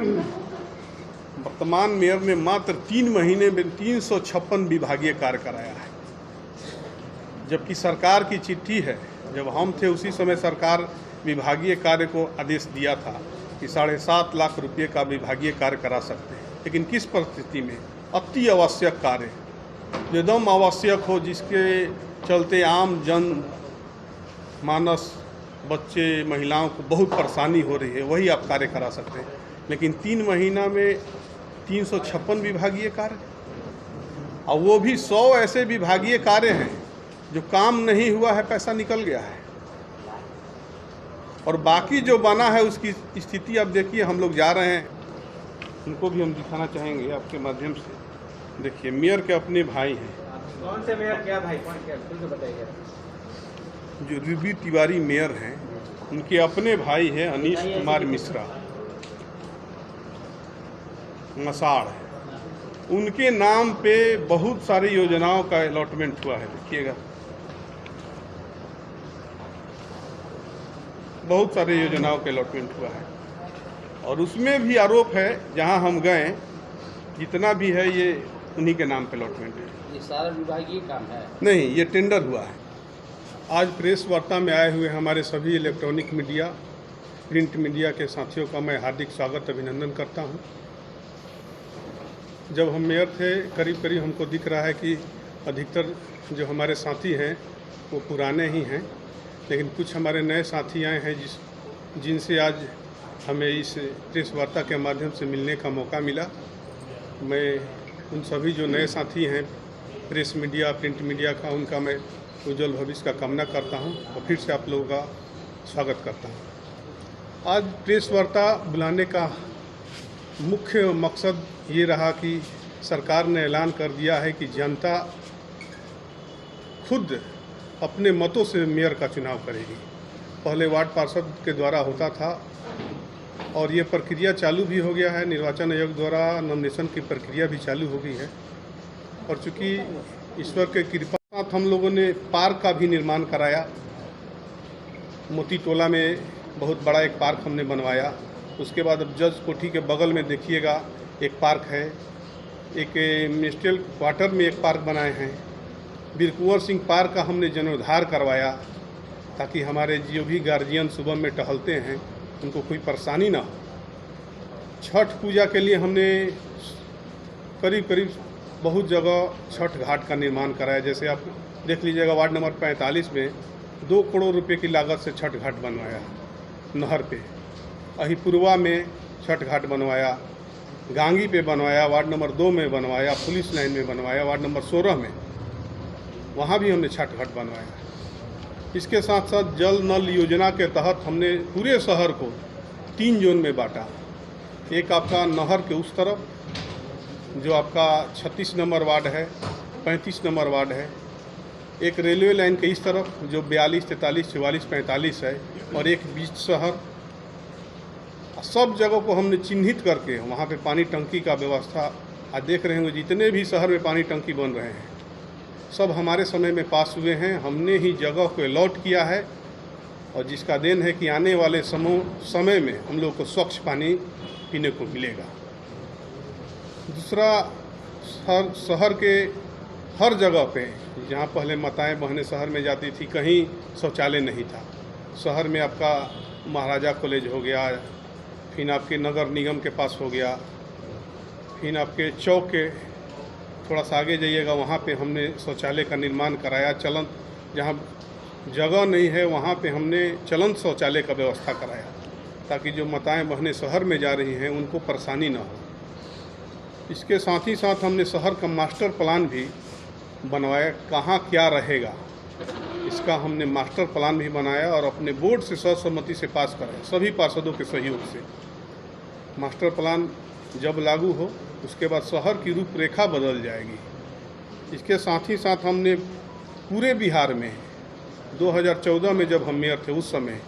वर्तमान मेयर ने मात्र 3 महीने में 356 विभागीय कार्य कराया है, जबकि सरकार की चिट्ठी है, जब हम थे उसी समय सरकार विभागीय कार्य को आदेश दिया था कि 7.5 लाख रुपये का विभागीय कार्य करा सकते हैं। लेकिन किस परिस्थिति में? अति आवश्यक कार्य, जो एकदम आवश्यक हो, जिसके चलते आम जन मानस, बच्चे, महिलाओं को बहुत परेशानी हो रही है, वही आप कार्य करा सकते हैं। लेकिन 3 महीना में 356 विभागीय कार्य, और वो भी 100 ऐसे विभागीय कार्य हैं जो काम नहीं हुआ है, पैसा निकल गया है, और बाकी जो बना है उसकी स्थिति आप देखिए। हम लोग जा रहे हैं, उनको भी हम दिखाना चाहेंगे आपके माध्यम से। देखिए, मेयर के अपने भाई हैं। कौन से मेयर? क्या भाई? कौन? क्या खुल के बताइए। जो रूबी तिवारी मेयर हैं, उनके अपने भाई हैं अनीश कुमार मिश्रा, मसाड़ है। उनके नाम पे बहुत सारी योजनाओं का अलॉटमेंट हुआ है। देखिएगा, बहुत सारी योजनाओं का अलॉटमेंट हुआ है, और उसमें भी आरोप है, जहां हम गए जितना भी है ये उन्हीं के नाम पे अलॉटमेंट है। ये सारा विभागीय काम है? नहीं, ये टेंडर हुआ है। आज प्रेस वार्ता में आए हुए हमारे सभी इलेक्ट्रॉनिक मीडिया, प्रिंट मीडिया के साथियों का मैं हार्दिक स्वागत, अभिनंदन करता हूं। जब हम मेयर थे, करीब करीब हमको दिख रहा है कि अधिकतर जो हमारे साथी हैं वो पुराने ही हैं, लेकिन कुछ हमारे नए साथी आए हैं जिनसे आज हमें इस प्रेस वार्ता के माध्यम से मिलने का मौका मिला। मैं उन सभी जो नए साथी हैं प्रेस मीडिया, प्रिंट मीडिया का, उनका मैं उज्जवल भविष्य का कामना करता हूं, और फिर से आप लोगों का स्वागत करता हूं। आज प्रेस वार्ता बुलाने का मुख्य मकसद ये रहा कि सरकार ने ऐलान कर दिया है कि जनता खुद अपने मतों से मेयर का चुनाव करेगी। पहले वार्ड पार्षद के द्वारा होता था, और ये प्रक्रिया चालू भी हो गया है। निर्वाचन आयोग द्वारा नॉमिनेशन की प्रक्रिया भी चालू हो गई है, और चूँकि ईश्वर के कृपा साथ हम लोगों ने पार्क का भी निर्माण कराया। मोती टोला में बहुत बड़ा एक पार्क हमने बनवाया। उसके बाद अब जज कोठी के बगल में देखिएगा एक पार्क है, एक मिनिस्ट्रियल क्वार्टर में एक पार्क बनाए हैं। वीर कुंवर सिंह पार्क का हमने जीर्णोद्धार करवाया, ताकि हमारे जो भी गार्जियन सुबह में टहलते हैं उनको कोई परेशानी ना हो। छठ पूजा के लिए हमने करीब करीब बहुत जगह छठ घाट का निर्माण कराया। जैसे आप देख लीजिएगा, वार्ड नंबर 45 में 2 करोड़ रुपए की लागत से छठ घाट बनवाया नहर पे। अहिपुरवा में छठ घाट बनवाया, गांगी पे बनवाया, वार्ड नंबर 2 में बनवाया, पुलिस लाइन में बनवाया, वार्ड नंबर 16 में वहाँ भी हमने छठ घाट बनवाया। इसके साथ साथ जल नल योजना के तहत हमने पूरे शहर को 3 जोन में बांटा। एक आपका नहर के उस तरफ जो आपका 36 नंबर वार्ड है, 35 नंबर वार्ड है, एक रेलवे लाइन के इस तरफ जो 42, 43, 44, 45 है, और एक बीच शहर। सब जगहों को हमने चिन्हित करके वहाँ पे पानी टंकी का व्यवस्था, आज देख रहे होंगे जितने भी शहर में पानी टंकी बन रहे हैं सब हमारे समय में पास हुए हैं। हमने ही जगह को अलॉट किया है, और जिसका देन है कि आने वाले समय में हम लोग को स्वच्छ पानी पीने को मिलेगा। दूसरा, शहर के हर जगह पे, जहाँ पहले माताएं बहनें शहर में जाती थी, कहीं शौचालय नहीं था। शहर में आपका महाराजा कॉलेज हो गया, फिर आपके नगर निगम के पास हो गया, फिर आपके चौक के थोड़ा सा आगे जाइएगा, वहाँ पे हमने शौचालय का निर्माण कराया। चलंत, जहाँ जगह नहीं है वहाँ पे हमने चलंत शौचालय का व्यवस्था कराया, ताकि जो माताएं बहनें शहर में जा रही हैं उनको परेशानी ना हो। इसके साथ ही साथ हमने शहर का मास्टर प्लान भी बनवाया, कहाँ क्या रहेगा इसका हमने मास्टर प्लान भी बनाया, और अपने बोर्ड से सर्वसम्मति से पास कराया, सभी पार्षदों के सहयोग से। मास्टर प्लान जब लागू हो उसके बाद शहर की रूपरेखा बदल जाएगी। इसके साथ ही साथ हमने पूरे बिहार में 2014 में जब हम मेयर थे उस समय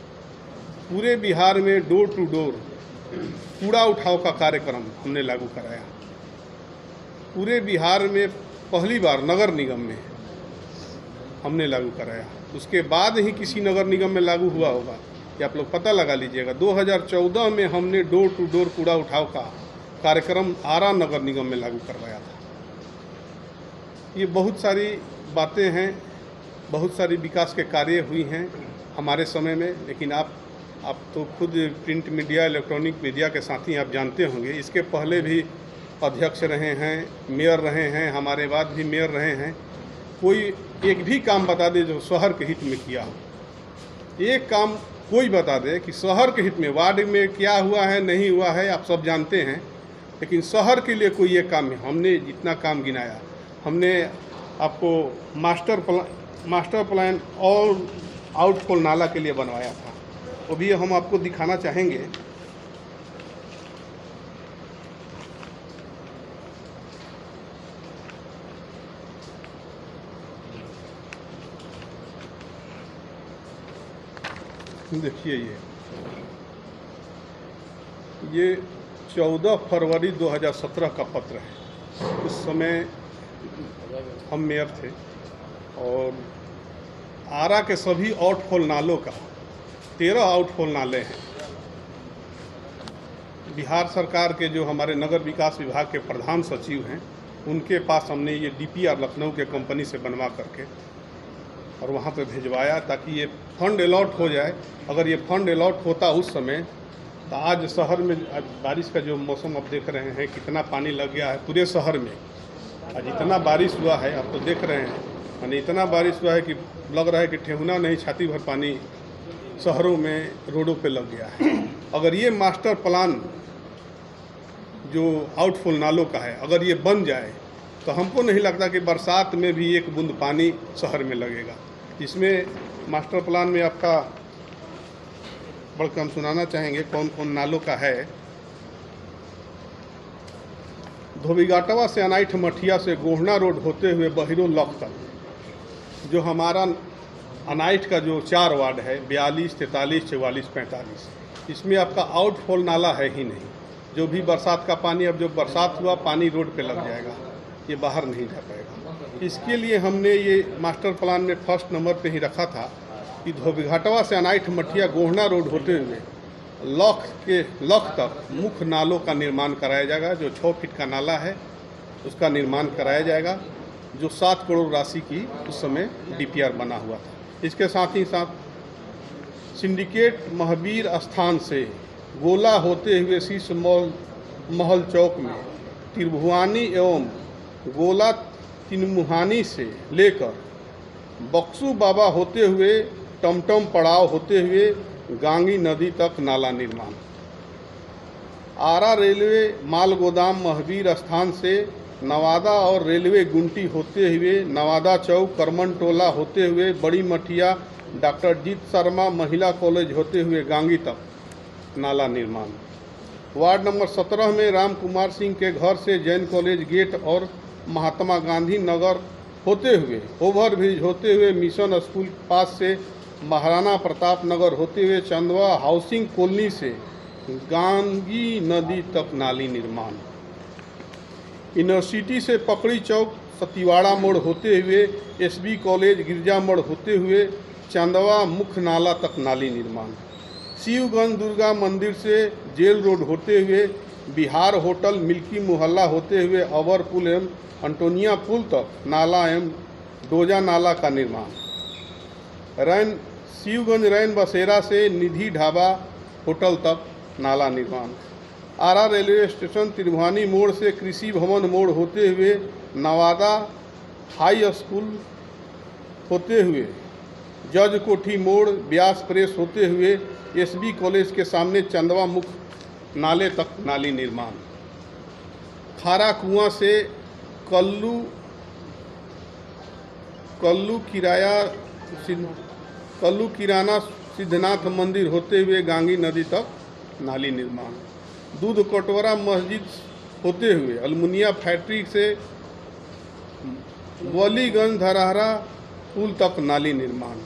पूरे बिहार में डोर टू डोर कूड़ा उठाव का कार्यक्रम हमने लागू कराया। पूरे बिहार में पहली बार नगर निगम में हमने लागू कराया, उसके बाद ही किसी नगर निगम में लागू हुआ होगा। कि आप लोग पता लगा लीजिएगा। 2014 में हमने डोर टू डोर कूड़ा उठाव का कार्यक्रम आरा नगर निगम में लागू करवाया था। ये बहुत सारी बातें हैं, बहुत सारी विकास के कार्य हुई हैं हमारे समय में, लेकिन आप तो खुद प्रिंट मीडिया, इलेक्ट्रॉनिक मीडिया के साथी आप जानते होंगे, इसके पहले भी अध्यक्ष रहे हैं, मेयर रहे हैं, हमारे बाद भी मेयर रहे हैं। कोई एक भी काम बता दे जो शहर के हित में किया हो, एक काम कोई बता दे कि शहर के हित में, वार्ड में क्या हुआ है नहीं हुआ है आप सब जानते हैं, लेकिन शहर के लिए कोई एक काम है। हमने जितना काम गिनाया, हमने आपको मास्टर प्लान और आउटफॉल नाला के लिए बनवाया था, वो भी हम आपको दिखाना चाहेंगे। देखिए ये 14 फरवरी 2017 का पत्र है। उस समय हम मेयर थे और आरा के सभी आउटफॉल नालों का 13 आउटफॉल नाले हैं। बिहार सरकार के जो हमारे नगर विकास विभाग के प्रधान सचिव हैं, उनके पास हमने ये DPR लखनऊ के कंपनी से बनवा करके और वहाँ पे भिजवाया ताकि ये फंड अलॉट हो जाए। अगर ये फंड अलॉट होता उस समय, तो आज शहर में, आज बारिश का जो मौसम आप देख रहे हैं कितना पानी लग गया है पूरे शहर में। आज इतना बारिश हुआ है, आप तो देख रहे हैं, यानी इतना बारिश हुआ है कि लग रहा है कि ठेहुना नहीं छाती भर पानी शहरों में रोडों पे लग गया है। अगर ये मास्टर प्लान जो आउटफॉल नालों का है, अगर ये बन जाए तो हमको नहीं लगता कि बरसात में भी एक बूंद पानी शहर में लगेगा। इसमें मास्टर प्लान में आपका बढ़कर हम सुनाना चाहेंगे कौन कौन नालों का है। धोबीघाटवा से अनाइठ मठिया से गोहना रोड होते हुए बहिरो लॉक तक, जो हमारा अनाइठ का जो 4 वार्ड है, 42, 43, 44, 45, इसमें आपका आउटफॉल नाला है ही नहीं। जो भी बरसात का पानी, अब जो बरसात हुआ पानी रोड पे लग जाएगा, ये बाहर नहीं जा पाएगा। इसके लिए हमने ये मास्टर प्लान में फर्स्ट नंबर पे ही रखा था कि धोबीघाटवा से अनाइठ मठिया गोहना रोड होते हुए लॉक तक मुख्य नालों का निर्माण कराया जाएगा। जो 6 फीट का नाला है उसका निर्माण कराया जाएगा, जो 7 करोड़ राशि की उस समय DPR बना हुआ था। इसके साथ ही साथ सिंडिकेट महावीर स्थान से गोला होते हुए शीश महल चौक में त्रिभुवानी एवं गोला तिनमुहानी से लेकर बक्सू बाबा होते हुए टमटम पड़ाव होते हुए गांगी नदी तक नाला निर्माण। आरा रेलवे माल गोदाम महावीर स्थान से नवादा और रेलवे गुंटी होते हुए नवादा चौक करमन टोला होते हुए बड़ी मठिया डॉक्टर जीत शर्मा महिला कॉलेज होते हुए गांगी तक नाला निर्माण। वार्ड नंबर 17 में राम कुमार सिंह के घर से जैन कॉलेज गेट और महात्मा गांधी नगर होते हुए ओवरब्रिज होते हुए मिशन स्कूल पास से महाराणा प्रताप नगर होते हुए चंदवा हाउसिंग कॉलोनी से गांगी नदी तक नाली निर्माण। यूनिवर्सिटी से पकड़ी चौक सतीवाड़ा मोड़ होते हुए SB कॉलेज गिरजा मोड़ होते हुए चंदवा मुख्य नाला तक नाली निर्माण। शिवगंज दुर्गा मंदिर से जेल रोड होते हुए बिहार होटल मिल्की मोहल्ला होते हुए अवर पुल एवं अंटोनिया पुल तक नाला एवं डोजा नाला का निर्माण। शिवगंज रैन बसेरा से निधि ढाबा होटल तक नाला निर्माण। आरा रेलवे स्टेशन त्रिभुवानी मोड़ से कृषि भवन मोड़ होते हुए नवादा हाई स्कूल होते हुए जज कोठी मोड़ व्यास प्रेस होते हुए SB कॉलेज के सामने चंदवा मुख्य नाले तक नाली निर्माण। खारा कुआं से कल्लू किराना सिद्धनाथ मंदिर होते हुए गांगी नदी तक नाली निर्माण। दूध कटोरा मस्जिद होते हुए अलमुनिया फैक्ट्री से वलीगंज धरहरा पुल तक नाली निर्माण।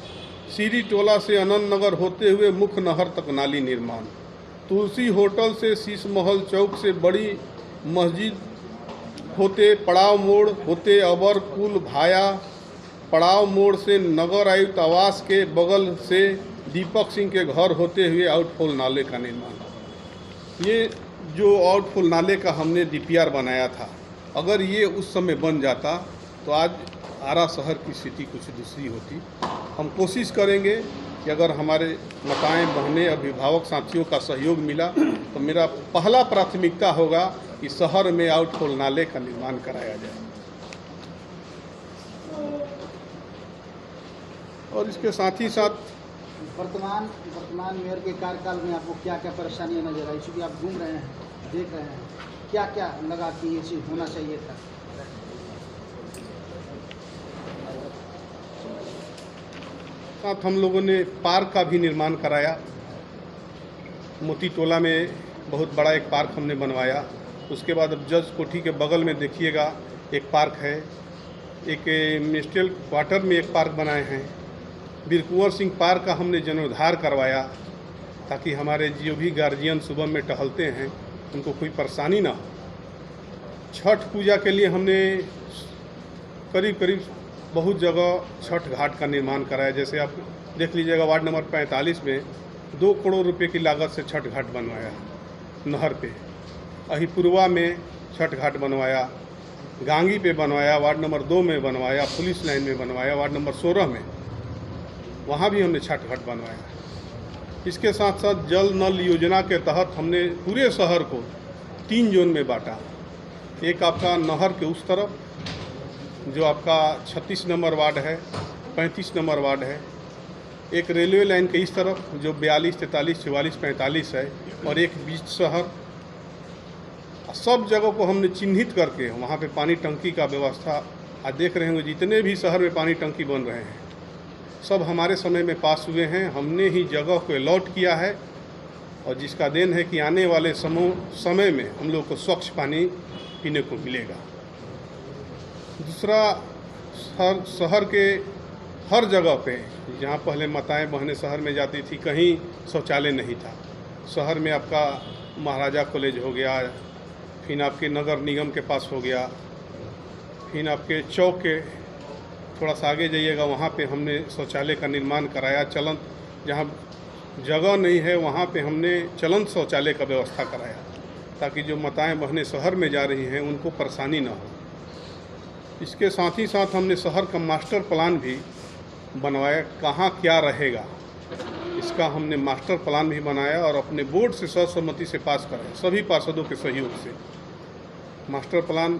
सीरी टोला से अनंत नगर होते हुए मुख्य नहर तक नाली निर्माण। तुलसी होटल से शीश महल चौक से बड़ी मस्जिद होते पड़ाव मोड़ होते अबर पुल भाया पड़ाव मोड़ से नगर आयुक्त आवास के बगल से दीपक सिंह के घर होते हुए आउटफॉल नाले का निर्माण। ये जो आउटफॉल नाले का हमने डीपीआर बनाया था, अगर ये उस समय बन जाता तो आज आरा शहर की स्थिति कुछ दूसरी होती। हम कोशिश करेंगे कि अगर हमारे माताएं बहनें अभिभावक साथियों का सहयोग मिला तो मेरा पहला प्राथमिकता होगा कि शहर में आउटफॉल नाले का निर्माण कराया जाए। और इसके साथ ही साथ वर्तमान मेयर के कार्यकाल में आपको क्या क्या परेशानियां नजर आई? चूँकि आप घूम रहे हैं, देख रहे हैं, क्या क्या लगा कि ये चीज़ होना चाहिए था? साथ हम लोगों ने पार्क का भी निर्माण कराया। मोती टोला में बहुत बड़ा एक पार्क हमने बनवाया। उसके बाद अब जज कोठी के बगल में देखिएगा एक पार्क है। एक मिनिस्ट्रियल क्वार्टर में एक पार्क बनाए हैं। वीर कुंवर सिंह पार्क का हमने जीर्णोद्धार करवाया ताकि हमारे जो भी गार्जियन सुबह में टहलते हैं उनको कोई परेशानी ना हो। छठ पूजा के लिए हमने करीब बहुत जगह छठ घाट का निर्माण कराया। जैसे आप देख लीजिएगा वार्ड नंबर 45 में 2 करोड़ रुपए की लागत से छठ घाट बनवाया नहर पे। अहिपुरवा में छठ घाट बनवाया, गांगी पे बनवाया, वार्ड नंबर 2 में बनवाया, पुलिस लाइन में बनवाया, वार्ड नंबर 16 में वहाँ भी हमने छठ घाट बनवाया। इसके साथ साथ जल नल योजना के तहत हमने पूरे शहर को 3 जोन में बांटा। एक आपका नहर के उस तरफ जो आपका 36 नंबर वार्ड है, 35 नंबर वार्ड है। एक रेलवे लाइन के इस तरफ जो 42, 43, 44, 45 है, और एक बीच शहर। सब जगहों को हमने चिन्हित करके वहाँ पे पानी टंकी का व्यवस्था, आज देख रहे होंगे जितने भी शहर में पानी टंकी बन रहे हैं सब हमारे समय में पास हुए हैं। हमने ही जगह को अलॉट किया है और जिसका देन है कि आने वाले समय में हम लोग को स्वच्छ पानी पीने को मिलेगा। दूसरा, शहर के हर जगह पे जहाँ पहले माताएं बहनें शहर में जाती थी कहीं शौचालय नहीं था। शहर में आपका महाराजा कॉलेज हो गया, फिर आपके नगर निगम के पास हो गया, फिर आपके चौक के थोड़ा सा आगे जाइएगा वहाँ पे हमने शौचालय का निर्माण कराया। चलंत जहाँ जगह नहीं है वहाँ पे हमने चलंत शौचालय का व्यवस्था कराया ताकि जो माताएं बहनें शहर में जा रही हैं उनको परेशानी ना हो। इसके साथ ही साथ हमने शहर का मास्टर प्लान भी बनवाया, कहाँ क्या रहेगा इसका हमने मास्टर प्लान भी बनाया और अपने बोर्ड से सर्वसम्मति से पास कराया, सभी पार्षदों के सहयोग से। मास्टर प्लान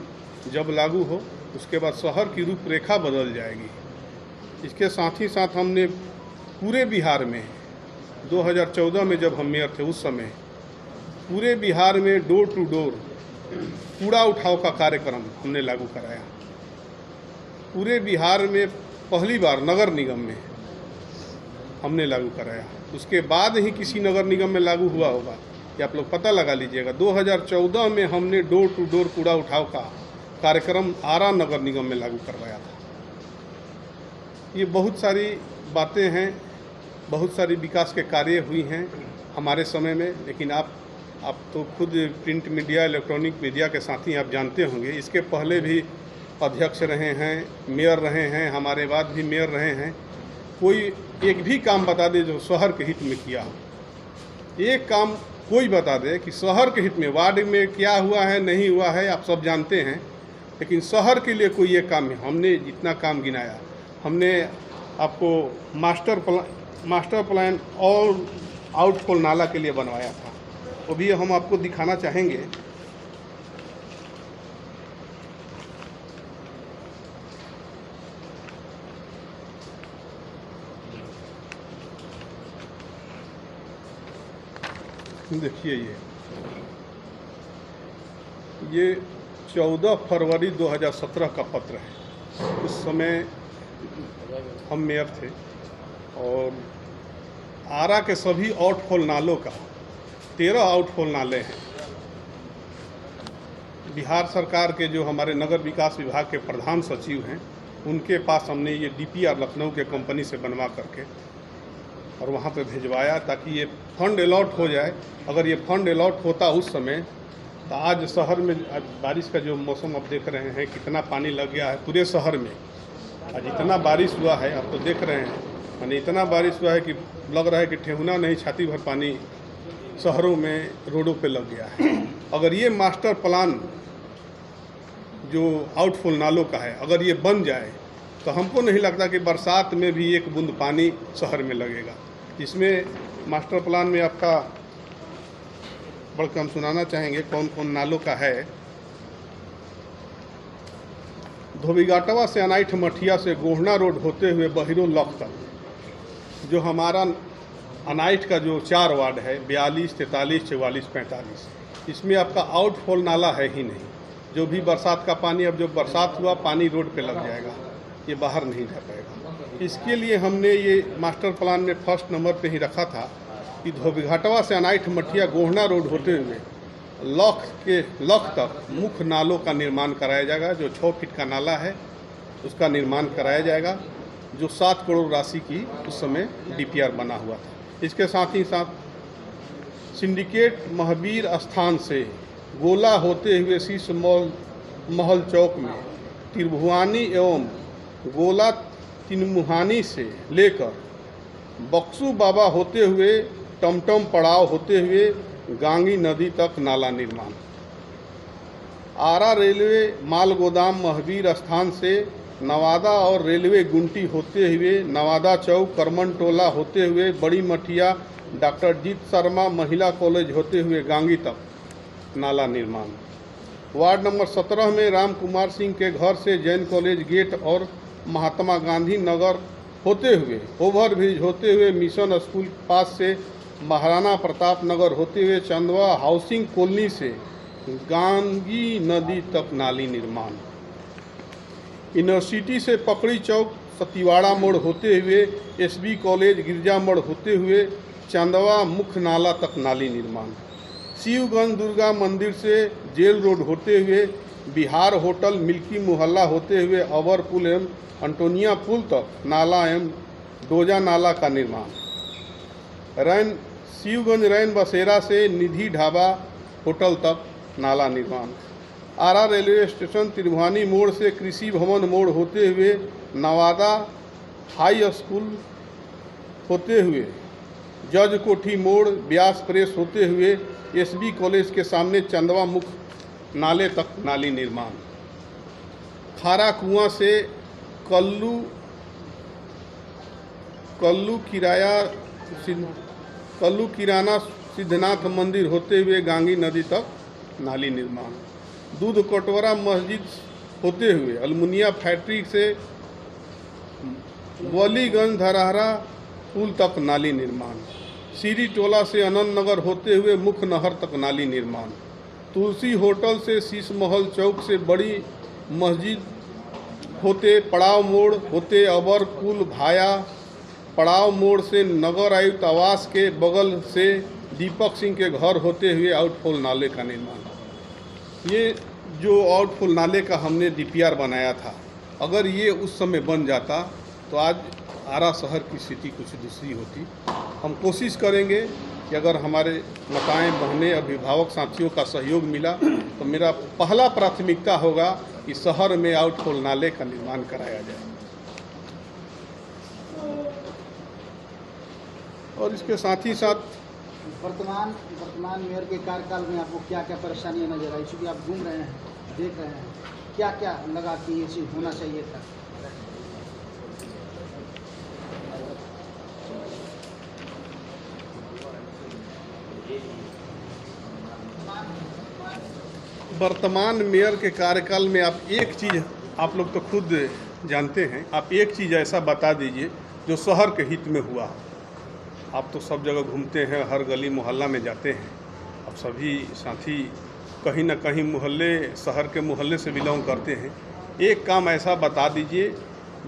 जब लागू हो उसके बाद शहर की रूपरेखा बदल जाएगी। इसके साथ ही साथ हमने पूरे बिहार में 2014 में जब हम मेयर थे उस समय पूरे बिहार में डोर टू डोर कूड़ा उठाव का कार्यक्रम हमने लागू कराया। पूरे बिहार में पहली बार नगर निगम में हमने लागू कराया। उसके बाद ही किसी नगर निगम में लागू हुआ होगा, ये आप लोग पता लगा लीजिएगा। 2014 में हमने डोर टू डोर कूड़ा उठाव का कार्यक्रम आरा नगर निगम में लागू करवाया था। ये बहुत सारी बातें हैं, बहुत सारी विकास के कार्य हुई हैं हमारे समय में, लेकिन आप तो खुद प्रिंट मीडिया इलेक्ट्रॉनिक मीडिया के साथ ही आप जानते होंगे। इसके पहले भी अध्यक्ष रहे हैं, मेयर रहे हैं, हमारे बाद भी मेयर रहे हैं। कोई एक भी काम बता दे जो शहर के हित में किया हो। एक काम कोई बता दे कि शहर के हित में, वार्ड में क्या हुआ है नहीं हुआ है आप सब जानते हैं, लेकिन शहर के लिए कोई एक काम है। हमने जितना काम गिनाया, हमने आपको मास्टर प्लान और आउटफॉल नाला के लिए बनवाया था, वो भी हम आपको दिखाना चाहेंगे। देखिए ये 14 फरवरी 2017 का पत्र है। उस समय हम मेयर थे और आरा के सभी आउटफॉल नालों का 13 आउटफॉल नाले हैं। बिहार सरकार के जो हमारे नगर विकास विभाग के प्रधान सचिव हैं उनके पास हमने ये डीपीआर लखनऊ के कंपनी से बनवा करके और वहाँ पे भिजवाया ताकि ये फंड अलॉट हो जाए। अगर ये फंड अलॉट होता उस समय तो आज शहर में, आज बारिश का जो मौसम आप देख रहे हैं कितना पानी लग गया है पूरे शहर में। आज इतना बारिश हुआ है आप तो देख रहे हैं यानी इतना बारिश हुआ है कि लग रहा है कि ठेहुना नहीं छाती भर पानी शहरों में रोडों पे लग गया है। अगर ये मास्टर प्लान जो आउटफॉल नालों का है अगर ये बन जाए तो हमको नहीं लगता कि बरसात में भी एक बूंद पानी शहर में लगेगा। इसमें मास्टर प्लान में आपका बढ़कर हम सुनाना चाहेंगे कौन कौन नालों का है। धोबीघाटवा से अनाइठ मठिया से गोहना रोड होते हुए बहिरो लख तक, जो हमारा अनाइठ का जो 4 वार्ड है 42, 43, 44, 45, इसमें आपका आउटफॉल नाला है ही नहीं। जो भी बरसात का पानी, अब जो बरसात हुआ पानी रोड पे लग जाएगा, ये बाहर नहीं जा पाएगा। इसके लिए हमने ये मास्टर प्लान में फर्स्ट नंबर पे ही रखा था कि धोबीघाटवा से अनाइठ मठिया गोहना रोड होते हुए लख तक मुख्य नालों का निर्माण कराया जाएगा। जो 6 फीट का नाला है उसका निर्माण कराया जाएगा, जो 7 करोड़ राशि की उस समय DPR बना हुआ था। इसके साथ ही साथ सिंडिकेट महावीर स्थान से गोला होते हुए शीश महल चौक में त्रिभुवानी एवं गोला तिनमुहानी से लेकर बक्सू बाबा होते हुए टमटम पड़ाव होते हुए गांगी नदी तक नाला निर्माण। आरा रेलवे माल गोदाम महावीर स्थान से नवादा और रेलवे गुंटी होते हुए नवादा चौक करमन टोला होते हुए बड़ी मठिया डॉक्टर जीत शर्मा महिला कॉलेज होते हुए गांगी तक नाला निर्माण। वार्ड नंबर 17 में राम कुमार सिंह के घर से जैन कॉलेज गेट और महात्मा गांधी नगर होते हुए ओवरब्रिज होते हुए मिशन स्कूल पास से महाराणा प्रताप नगर होते हुए चंदवा हाउसिंग कॉलोनी से गांगी नदी तक नाली निर्माण। यूनिवर्सिटी से पकड़ी चौक सतीवाड़ा मोड़ होते हुए SB कॉलेज गिरजा मोड़ होते हुए चंदवा मुख्य नाला तक नाली निर्माण। शिवगंज दुर्गा मंदिर से जेल रोड होते हुए बिहार होटल मिल्की मोहल्ला होते हुए अवर पुल एवं अंटोनिया पुल तक नाला एवं डोजा नाला का निर्माण। शिवगंज रैन बसेरा से निधि ढाबा होटल तक नाला निर्माण। आरा रेलवे स्टेशन त्रिभुवानी मोड़ से कृषि भवन मोड़ होते हुए नवादा हाई स्कूल होते हुए जज कोठी मोड़ व्यास प्रेस होते हुए SB कॉलेज के सामने चंदवा मुख्य नाले तक नाली निर्माण। खारा कुआं से कल्लू किराना सिद्धनाथ मंदिर होते हुए गांगी नदी तक नाली निर्माण। दूध कटोरा मस्जिद होते हुए अलमुनिया फैक्ट्री से वलीगंज धरहरा पुल तक नाली निर्माण। सीरी टोला से अनंत नगर होते हुए मुख्य नहर तक नाली निर्माण। तुलसी होटल से शीश महल चौक से बड़ी मस्जिद होते पड़ाव मोड़ होते अबर पुल भाया पड़ाव मोड़ से नगर आयुक्त आवास के बगल से दीपक सिंह के घर होते हुए आउटफॉल नाले का निर्माण। ये जो आउटफॉल नाले का हमने DPR बनाया था, अगर ये उस समय बन जाता तो आज आरा शहर की स्थिति कुछ दूसरी होती। हम कोशिश करेंगे कि अगर हमारे माताएं बहनें अभिभावक साथियों का सहयोग मिला तो मेरा पहला प्राथमिकता होगा कि शहर में आउटफॉल नाले का निर्माण कराया जाए। और इसके साथ ही साथ वर्तमान मेयर के कार्यकाल में आपको क्या क्या परेशानियां नजर आई? चूँकि आप घूम रहे हैं, देख रहे हैं, क्या क्या लगा कि ये चीज़ होना चाहिए था? वर्तमान मेयर के कार्यकाल में आप एक चीज़, आप लोग तो खुद जानते हैं, आप एक चीज़ ऐसा बता दीजिए जो शहर के हित में हुआ। आप तो सब जगह घूमते हैं, हर गली मोहल्ला में जाते हैं, अब सभी साथी कहीं ना कहीं मोहल्ले शहर के मोहल्ले से बिलोंग करते हैं। एक काम ऐसा बता दीजिए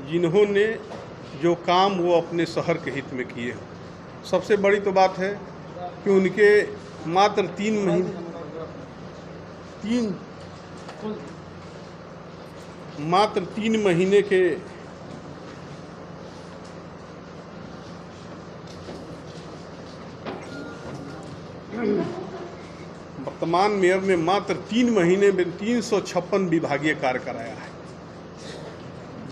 जिन्होंने जो काम वो अपने शहर के हित में किए हो। सबसे बड़ी तो बात है कि उनके मात्र 3 महीने के वर्तमान मेयर ने मात्र 3 महीने में 356 विभागीय कार्य कराया है,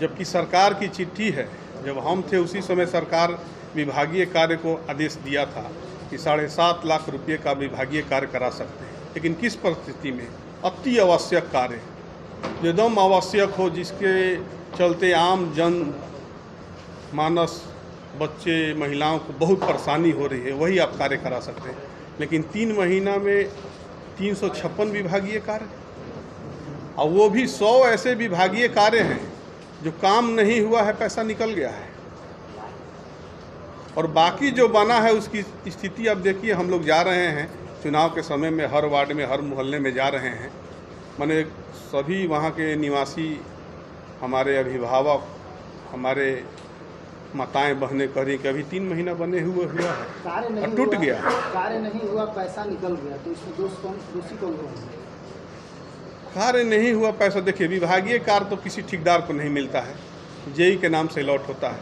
जबकि सरकार की चिट्ठी है जब हम थे उसी समय सरकार विभागीय कार्य को आदेश दिया था कि 7.5 लाख रुपये का विभागीय कार्य करा सकते हैं, लेकिन किस परिस्थिति में? अति आवश्यक कार्य, जो एकदम आवश्यक हो, जिसके चलते आम जन मानस, बच्चे, महिलाओं को बहुत परेशानी हो रही है, वही आप कार्य करा सकते हैं। लेकिन 3 महीना में 356 विभागीय कार्य, और वो भी 100 ऐसे विभागीय कार्य हैं जो काम नहीं हुआ है, पैसा निकल गया है, और बाकी जो बना है उसकी स्थिति अब देखिए। हम लोग जा रहे हैं चुनाव के समय में, हर वार्ड में, हर मोहल्ले में जा रहे हैं। माने सभी वहाँ के निवासी, हमारे अभिभावक, हमारे माताएं बहनें कह रही कि अभी 3 महीना बने हुआ है और टूट गया। कार्य नहीं हुआ, पैसा निकल गया, तो इसमें दोषी कौन होगा? कार्य नहीं हुआ, पैसा देखिए, विभागीय कार्य तो किसी ठेकेदार को नहीं मिलता है, जेई के नाम से अलॉट होता है,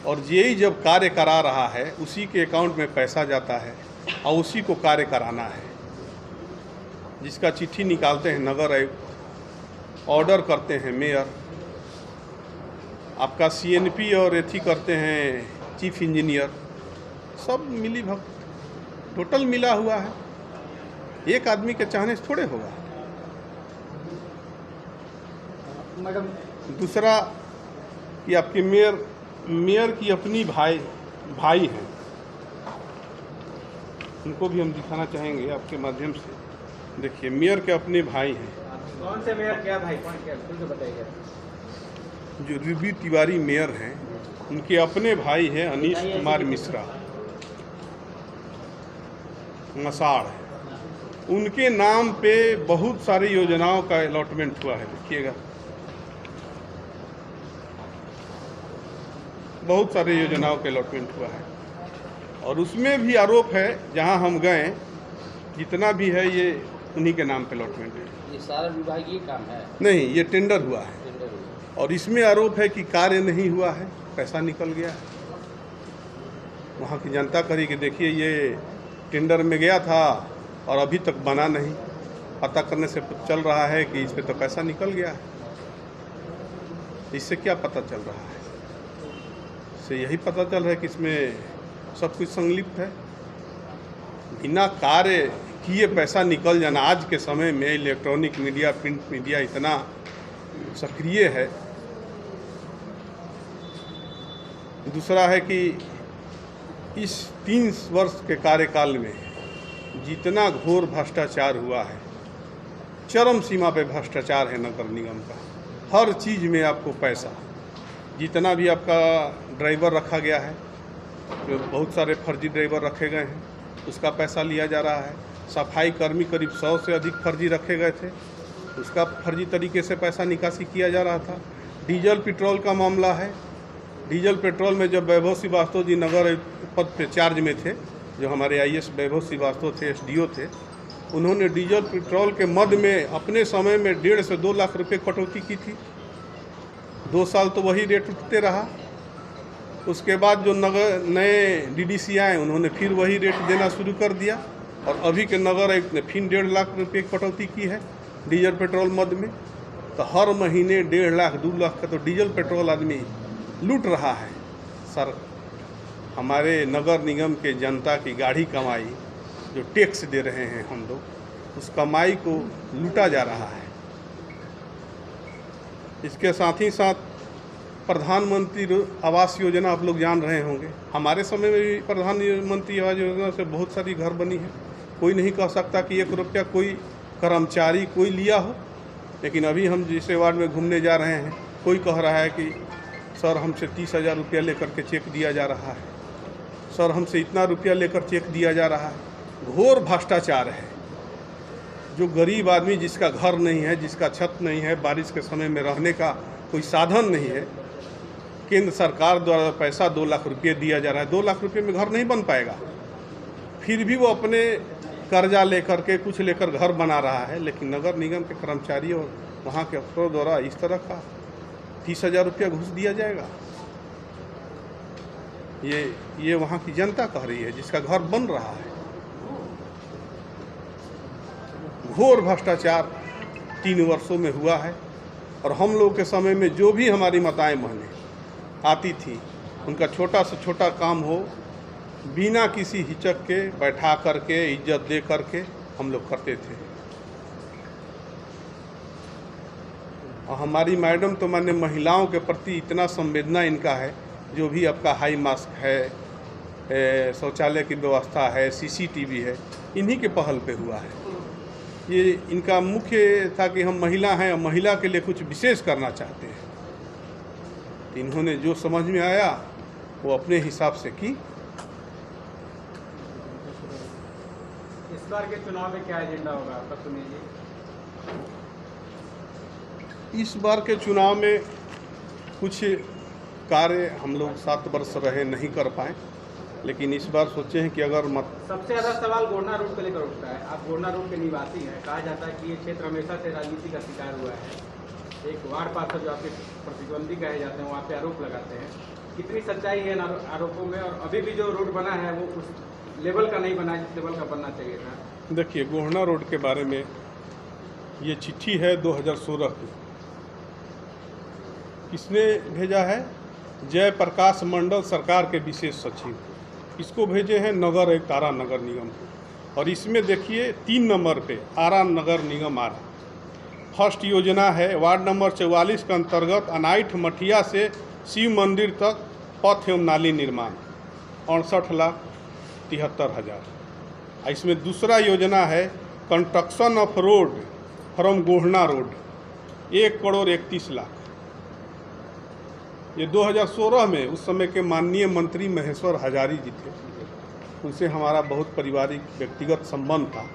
और जेई जब कार्य करा रहा है उसी के अकाउंट में पैसा जाता है और उसी को कार्य कराना है। जिसका चिट्ठी निकालते हैं नगर आयुक्त, ऑर्डर करते हैं मेयर, आपका CNP और एथी करते हैं चीफ इंजीनियर, सब मिली भगत टोटल मिला हुआ है। एक आदमी के चाहने से थोड़े होगा। मैडम, दूसरा कि आपके मेयर की अपनी भाई हैं, उनको भी हम दिखाना चाहेंगे आपके माध्यम से। देखिए, मेयर के अपने भाई हैं। कौन से मेयर क्या भाई, कौन क्या, खुल के बताइए। जो रूबी तिवारी मेयर हैं, उनके अपने भाई हैं अनीश कुमार मिश्रा, मसाड़ है, उनके नाम पे बहुत सारी योजनाओं का अलॉटमेंट हुआ है। देखिएगा, बहुत सारी योजनाओं का अलॉटमेंट हुआ है, और उसमें भी आरोप है, जहां हम गए जितना भी है ये उन्हीं के नाम पे अलॉटमेंट है। ये सारा विभागीय काम है? नहीं, ये टेंडर हुआ है, और इसमें आरोप है कि कार्य नहीं हुआ है, पैसा निकल गया है। वहाँ की जनता कही कि देखिए, ये टेंडर में गया था और अभी तक बना नहीं, पता करने से चल रहा है कि इस पे तो पैसा निकल गया है। इससे क्या पता चल रहा है? इससे यही पता चल रहा है कि इसमें सब कुछ संलिप्त है। बिना कार्य किए पैसा निकल जाना, आज के समय में इलेक्ट्रॉनिक मीडिया, प्रिंट मीडिया इतना सक्रिय है। दूसरा है कि इस 3 वर्ष के कार्यकाल में जितना घोर भ्रष्टाचार हुआ है, चरम सीमा पे भ्रष्टाचार है नगर निगम का। हर चीज़ में आपको पैसा, जितना भी आपका ड्राइवर रखा गया है, जो बहुत सारे फर्जी ड्राइवर रखे गए हैं, उसका पैसा लिया जा रहा है। सफाई कर्मी करीब 100 से अधिक फर्जी रखे गए थे, उसका फर्जी तरीके से पैसा निकासी किया जा रहा था। डीजल पेट्रोल का मामला है। डीजल पेट्रोल में जब वैभव श्रीवास्तव जी नगर पद पे चार्ज में थे, जो हमारे IAS वैभव श्रीवास्तव थे, SDO थे, उन्होंने डीजल पेट्रोल के मद में अपने समय में 1.5 से 2 लाख रुपए कटौती की थी। 2 साल तो वही रेट उठते रहा। उसके बाद जो नगर नए DDC आए, उन्होंने फिर वही रेट देना शुरू कर दिया, और अभी के नगर आयुक्त ने फिर 1.5 लाख रुपये कटौती की है डीजल पेट्रोल मद में। तो हर महीने 1.5 लाख 2 लाख का तो डीजल पेट्रोल आदमी लूट रहा है। सर, हमारे नगर निगम के जनता की गाढ़ी कमाई, जो टैक्स दे रहे हैं हम लोग, उस कमाई को लूटा जा रहा है। इसके साथ ही साथ प्रधानमंत्री आवास योजना आप लोग जान रहे होंगे। हमारे समय में भी प्रधानमंत्री आवास योजना से बहुत सारी घर बनी है। कोई नहीं कह सकता कि 1 रुपया कोई कर्मचारी कोई लिया हो। लेकिन अभी हम जिस वार्ड में घूमने जा रहे हैं, कोई कह रहा है कि सर हमसे 30,000 रुपया लेकर के चेक दिया जा रहा है, सर हमसे इतना रुपया लेकर चेक दिया जा रहा है। घोर भ्रष्टाचार है। जो गरीब आदमी, जिसका घर नहीं है, जिसका छत नहीं है, बारिश के समय में रहने का कोई साधन नहीं है, केंद्र सरकार द्वारा पैसा 2 लाख रुपये दिया जा रहा है। 2 लाख रुपये में घर नहीं बन पाएगा। फिर भी वो अपने कर्जा लेकर के कुछ लेकर घर बना रहा है। लेकिन नगर निगम के कर्मचारियों और वहाँ के अफसरों द्वारा इस तरह का 30,000 रुपया घूस दिया जाएगा। ये वहाँ की जनता कह रही है, जिसका घर बन रहा है। घोर भ्रष्टाचार 3 वर्षों में हुआ है। और हम लोग के समय में जो भी हमारी माताएं बहनें आती थी, उनका छोटा से छोटा काम हो, बिना किसी हिचक के बैठा करके इज्जत दे करके हम लोग करते थे। और हमारी मैडम तो माने महिलाओं के प्रति इतना संवेदना इनका है, जो भी आपका हाई मास्क है, शौचालय की व्यवस्था है, सीसीटीवी है, इन्हीं के पहल पे हुआ है। ये इनका मुख्य था कि हम महिला हैं और महिला के लिए कुछ विशेष करना चाहते हैं। तो इन्होंने जो समझ में आया वो अपने हिसाब से की। इस बार के चुनाव में क्या एजेंडा होगा आपका, सुनील जी? इस बार के चुनाव में कुछ कार्य हम लोग 7 वर्ष रहे नहीं कर पाए, लेकिन इस बार सोचे हैं कि अगर सबसे ज़्यादा सवाल गोरना रोड को लेकर उठता है। आप गोरना रोड के निवासी हैं, कहा जाता है कि ये क्षेत्र हमेशा से राजनीति का शिकार हुआ है। एक वार्ड पार्षद जो आपके प्रतिद्वंदी कहे जाते हैं, वहाँ पे आरोप लगाते हैं। कितनी सच्चाई है इन आरोपों में, और अभी भी जो रोड बना है वो उस लेवल का नहीं बना जिस लेवल का बनना चाहिए था? देखिए, गोहना रोड के बारे में ये चिट्ठी है 2016 की। किसने भेजा है? जयप्रकाश मंडल, सरकार के विशेष सचिव। इसको भेजे हैं नगर एक आरा नगर निगम को, और इसमें देखिए 3 नंबर पे आरा नगर निगम आ रहा। फर्स्ट योजना है वार्ड नंबर 44 के अंतर्गत अनाइठ मठिया से शिव मंदिर तक पथ एवं नाली निर्माण 68,73,000। इसमें दूसरा योजना है construction of road from Gohana road 1,31,00,000। ये 2016 में उस समय के माननीय मंत्री महेश्वर हजारी जी थे, उनसे हमारा बहुत पारिवारिक व्यक्तिगत संबंध था।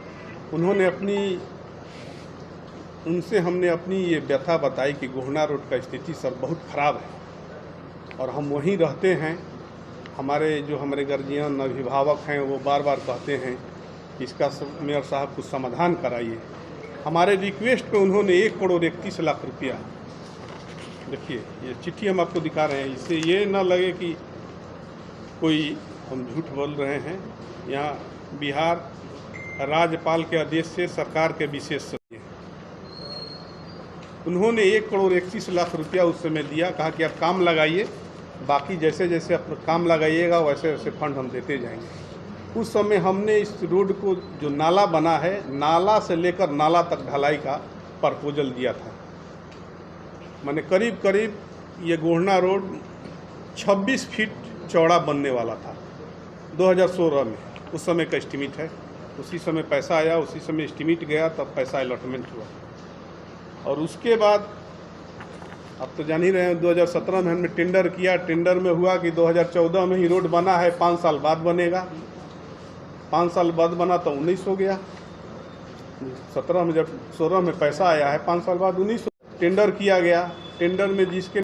उनसे हमने अपनी ये व्यथा बताई कि गोहना रोड का स्थिति सर बहुत ख़राब है और हम वहीं रहते हैं। हमारे गार्जियन अभिभावक हैं वो बार बार कहते हैं कि इसका मेयर साहब कुछ समाधान कराइए। हमारे रिक्वेस्ट पे उन्होंने 1,31,00,000 रुपया, देखिए ये चिट्ठी हम आपको दिखा रहे हैं, इससे ये ना लगे कि कोई हम झूठ बोल रहे हैं। यहाँ बिहार राज्यपाल के आदेश से सरकार के विशेष सचिव उन्होंने 1,31,00,000 रुपया उस समय दिया, कहा कि आप काम लगाइए, बाकी जैसे जैसे आप काम लगाइएगा वैसे वैसे फंड हम देते जाएंगे। उस समय हमने इस रोड को जो नाला बना है, नाला से लेकर नाला तक ढलाई का प्रपोजल दिया था। माने करीब करीब ये गोहना रोड 26 फीट चौड़ा बनने वाला था 2016 में। उस समय का एस्टीमेट है, उसी समय पैसा आया, उसी समय एस्टीमेट गया, तब पैसा अलॉटमेंट हुआ। और उसके बाद अब तो जान ही रहे हैं 2017 में हमने टेंडर किया। टेंडर में हुआ कि 2014 में ही रोड बना है, 5 साल बाद बनेगा। 5 साल बाद बना तो 19 हो गया। 17 में जब 16 में पैसा आया है, 5 साल बाद 19 टेंडर किया गया। टेंडर में जिसके